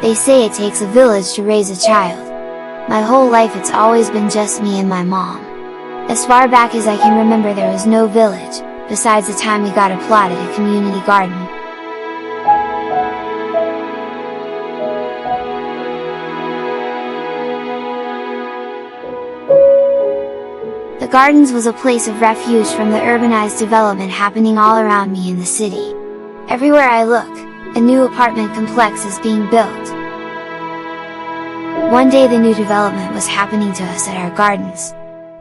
They say it takes a village to raise a child. My whole life it's always been just me and my mom. As far back as I can remember there was no village, besides the time we got a plot at a community garden. The gardens was a place of refuge from the urbanized development happening all around me in the city. Everywhere I look, a new apartment complex is being built. One day the new development was happening to us at our gardens.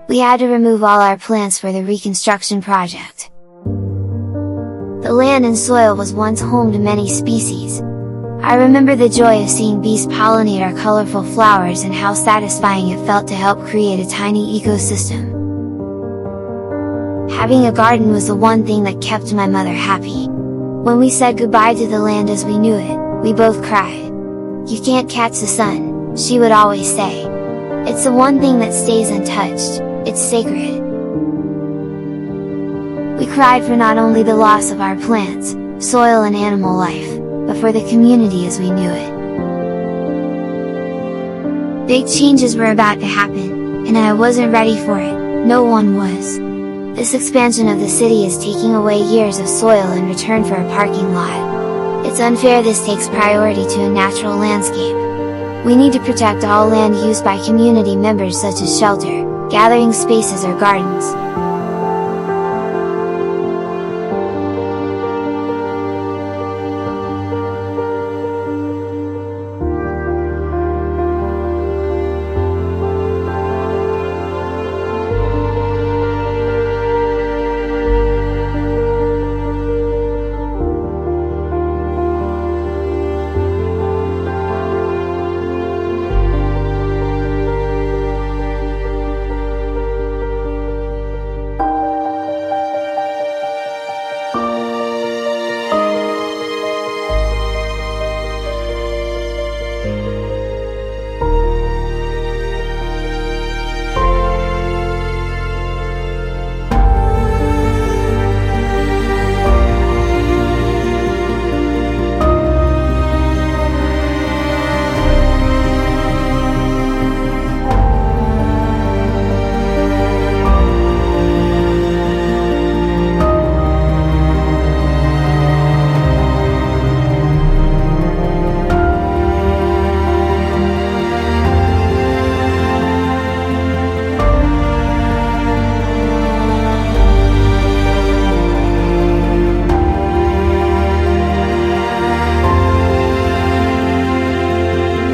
We had to remove all our plants for the reconstruction project. The land and soil was once home to many species. I remember the joy of seeing bees pollinate our colorful flowers and how satisfying it felt to help create a tiny ecosystem. Having a garden was the one thing that kept my mother happy. When we said goodbye to the land as we knew it, we both cried. "You can't catch the sun," she would always say. "It's the one thing that stays untouched, it's sacred." We cried for not only the loss of our plants, soil and animal life, but for the community as we knew it. Big changes were about to happen, and I wasn't ready for it, no one was. This expansion of the city is taking away years of soil in return for a parking lot. It's unfair this takes priority to a natural landscape. We need to protect all land used by community members such as shelter, gathering spaces or gardens.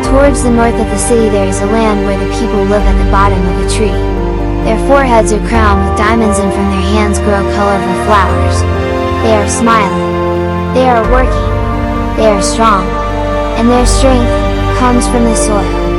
Towards the north of the city there is a land where the people live at the bottom of a tree. Their foreheads are crowned with diamonds and from their hands grow colorful flowers. They are smiling. They are working. They are strong. And their strength comes from the soil.